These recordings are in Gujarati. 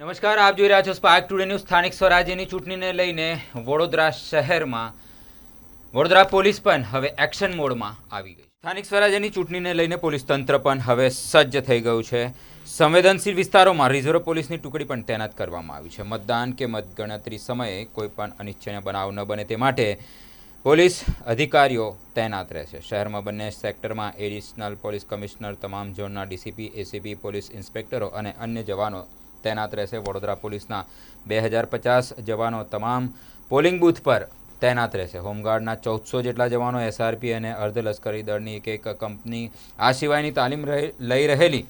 નમસ્કાર, આપ જોઈ રહ્યા છો સ્પાર્ક ટુડે ન્યૂઝ. સ્થાનિક સ્વરાજ્યની ચૂંટણીને લઈને વડોદરા શહેરમાં વડોદરા પોલીસ પણ હવે એક્શન મોડમાં આવી ગઈ. સ્થાનિક સ્વરાજ્યની ચૂંટણીને લઈને પોલીસ તંત્ર પણ હવે સજ્જ થઈ ગયું છે. સંવેદનશીલ વિસ્તારોમાં રિઝર્વ પોલીસની ટુકડી પણ તૈનાત કરવામાં આવી છે. મતદાન કે મતગણતરી સમયે કોઈ પણ અનિચ્છનીય બનાવ ન બને તે માટે પોલીસ અધિકારીઓ તૈનાત રહેશે. શહેરમાં બંને સેક્ટરમાં એડિશનલ પોલીસ કમિશનર, તમામ ઝોનના ડીસીપી, એસીપી, પોલીસ ઇન્સ્પેક્ટરો અને અન્ય જવાનો તૈનાત રહેશે. વડોદરા પોલીસના 2050 જવાનો તમામ પોલિંગ બૂથ પર તૈનાત રહેશે. હોમગાર્ડના 1400 જેટલા જવાનો, એસઆરપી અને અર્ધલશ્કરી દળની એક કંપની, આ સિવાયની તાલીમ લઈ રહેલી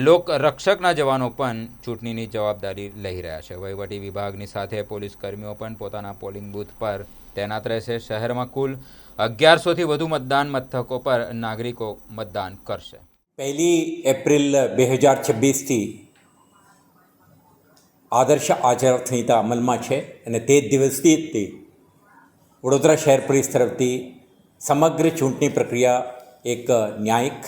લોકરક્ષકના જવાનો પણ ચૂંટણીની જવાબદારી લઈ રહ્યા છે. વહીવટી વિભાગની સાથે પોલીસ કર્મીઓ પણ પોતાના પોલિંગ બૂથ પર તૈનાત રહેશે. શહેરમાં કુલ 1100થી વધુ મતદાન મથકો પર નાગરિકો મતદાન કરશે. 1 એપ્રિલ 2026થી આદર્શ આચારસંહિતા અમલમાં છે અને તે જ દિવસથી વડોદરા શહેર પોલીસ તરફથી સમગ્ર ચૂંટણી પ્રક્રિયા એક ન્યાયિક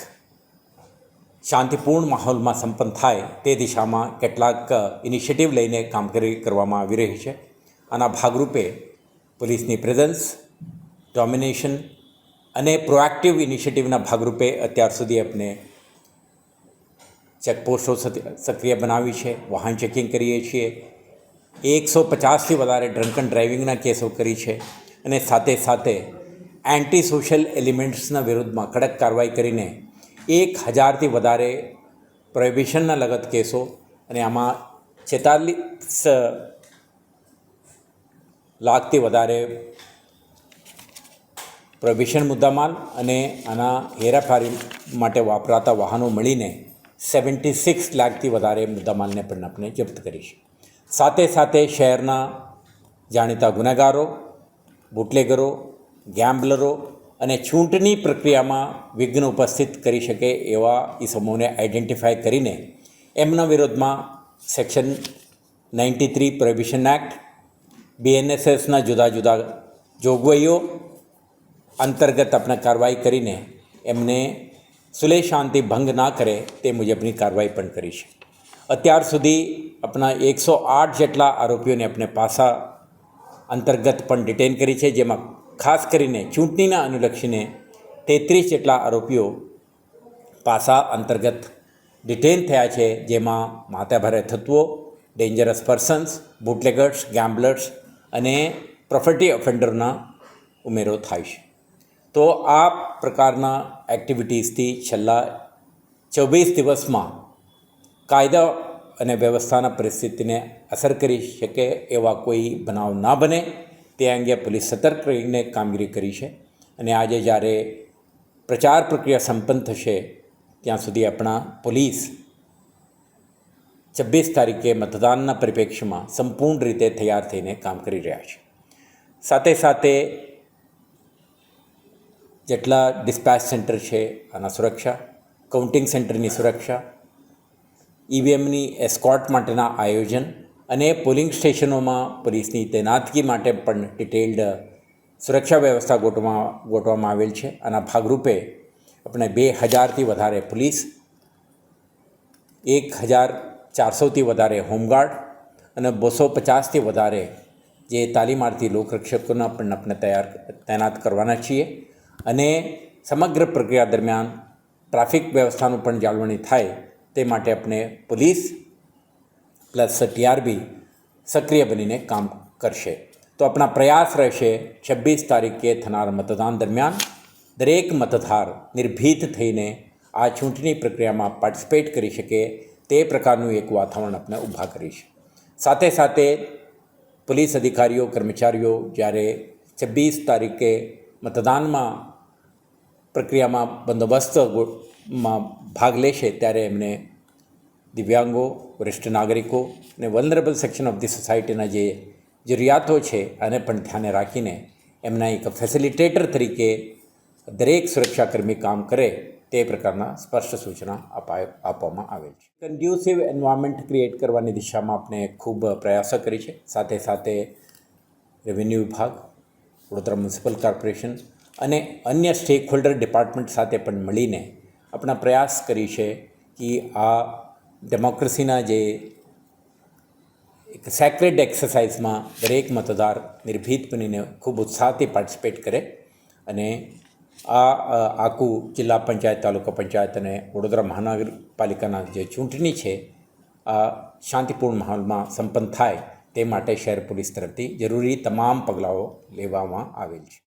શાંતિપૂર્ણ માહોલમાં સંપન્ન થાય તે દિશામાં કેટલાક ઇનિશિયેટિવ લઈને કામગીરી કરવામાં આવી રહી છે. આના ભાગરૂપે પોલીસની પ્રેઝન્સ, ડોમિનેશન અને પ્રોએક્ટિવ ઇનિશિયેટિવના ભાગરૂપે અત્યાર સુધી આપણે ચેકપોસ્ટો સક્રિય બનાવી છે, વાહન ચેકિંગ કરીએ છીએ, 150થી વધારે ડ્રંક એન્ડ ડ્રાઇવિંગના કેસો કરી છે અને સાથે સાથે એન્ટી સોશિયલ એલિમેન્ટ્સના વિરુદ્ધમાં કડક કાર્યવાહી કરીને 1000થી વધારે પ્રોહિબિશનના લગત કેસો અને આમાં 46 લાખથી વધારે પ્રોહિબિશન મુદ્દામાલ અને આના હેરાફેરી માટે વાપરાતા વાહનો મળીને 76 લાખથી વધારે મુદ્દામાલને પણ આપણે જપ્ત કરી છે. સાથે સાથે શહેરના જાણીતા ગુનેગારો, બુટલેગરો, ગેમ્બલરો અને ચૂંટણી પ્રક્રિયામાં વિઘ્ન ઉપસ્થિત કરી શકે એવા ઇસમોને આઈડેન્ટિફાઈ કરીને એમના વિરોધમાં સેક્શન 93 પ્રોહિબિશન એક્ટ, BNSSના જુદા જુદા જોગવાઈઓ અંતર્ગત આપણે કાર્યવાહી કરીને એમને સુલેહ શાંતિ ભંગ ના કરે તે મુજબની કાર્યવાહી પણ કરી છે. અત્યાર સુધી આપણા 108 જેટલા આરોપીઓને આપણે પાસા અંતર્ગત પણ ડિટેન કરી છે, જેમાં ખાસ કરીને ચૂંટણીના અનુલક્ષીને 33 જેટલા આરોપીઓ પાસા અંતર્ગત ડિટેન થયા છે, જેમાં માથાભારે તત્વો, ડેન્જરસ પર્સન્સ, બુટલેગર્સ, ગેમ્બલર્સ અને પ્રોપર્ટી ઓફેન્ડરના ઉમેરો થાય છે. તો આ પ્રકારના એક્ટિવિટીઝથી છેલ્લા 24 દિવસમાં કાયદા અને વ્યવસ્થાના પરિસ્થિતિને અસર કરી શકે એવા કોઈ બનાવ ના બને તે અંગે પોલીસ સતર્ક રહીને કામગીરી કરી છે અને આજે જ્યારે પ્રચાર પ્રક્રિયા સંપન્ન થશે ત્યાં સુધી આપણા પોલીસ 26 તારીખે મતદાનના પરિપ્રેક્ષ્યમાં સંપૂર્ણ રીતે તૈયાર થઈને કામ કરી રહ્યા છે. સાથે સાથે જેટલા ડિસ્પેચ સેન્ટર છે આના સુરક્ષા, કાઉન્ટિંગ સેન્ટરની સુરક્ષા, EVMની એસ્કોર્ટ માટેના આયોજન અને પોલિંગ સ્ટેશનોમાં પોલીસની તૈનાતગી માટે પણ ડિટેલ્ડ સુરક્ષા વ્યવસ્થા ગોઠવવામાં આવેલ છે. આના ભાગરૂપે આપણે 2000થી વધારે પોલીસ, 1400થી વધારે હોમગાર્ડ અને 250થી વધારે જે તાલીમાર્થી લોકરક્ષકોના પણ આપણે તૈનાત કરવાના છીએ અને સમગ્ર પ્રક્રિયા દરમિયાન ટ્રાફિક વ્યવસ્થાનું પણ જાળવણી થાય તે માટે આપણે પોલીસ પ્લસ TRB સક્રિય બનીને કામ કરશે. તો આપણા પ્રયાસ રહેશે 26 તારીખે થનાર મતદાન દરમિયાન દરેક મતદાર નિર્ભીત થઈને આ ચૂંટણી પ્રક્રિયામાં પાર્ટિસિપેટ કરી શકે તે પ્રકારનું એક વાતાવરણ આપણે ઊભા કરીશ. સાથે સાથે પોલીસ અધિકારીઓ, કર્મચારીઓ જ્યારે 26 તારીખે મતદાનમાં પ્રક્રિયામાં બંદોબસ્તમાં ભાગ લેશે ત્યારે એમને દિવ્યાંગો, વરિષ્ઠ નાગરિકો અને વલ્નરેબલ સેક્શન ઓફ ધી સોસાયટીના જે જરૂરિયાતો છે આને પણ ધ્યાને રાખીને એમના એક ફેસિલિટેટર તરીકે દરેક સુરક્ષાકર્મી કામ કરે તે પ્રકારના સ્પષ્ટ સૂચના આપવામાં આવેલ છે. કન્ડ્યુસિવ એન્વાયરમેન્ટ ક્રિએટ કરવાની દિશામાં આપણે ખૂબ પ્રયાસો કરી છે. સાથે સાથે રેવન્યુ વિભાગ, વડોદરા મ્યુનિસિપલ કોર્પોરેશન અને અન્ય સ્ટેક હોલ્ડર ડિપાર્ટમેન્ટ સાથે પણ મળીને આપણા પ્રયાસ કરી છે કે આ ડેમોક્રેસીના જે એક સેક્રેડ એક્સરસાઇઝમાં દરેક મતદાર નિર્ભીત બનીને ખૂબ ઉત્સાહથી પાર્ટિસિપેટ કરે અને આ આખું જિલ્લા પંચાયત, તાલુકા પંચાયત અને વડોદરા મહાનગરપાલિકાના જે ચૂંટણી છે આ શાંતિપૂર્ણ માહોલમાં સંપન્ન થાય તે માટે શહેર પોલીસ તરફથી જરૂરી તમામ પગલાઓ લેવામાં આવેલ છે.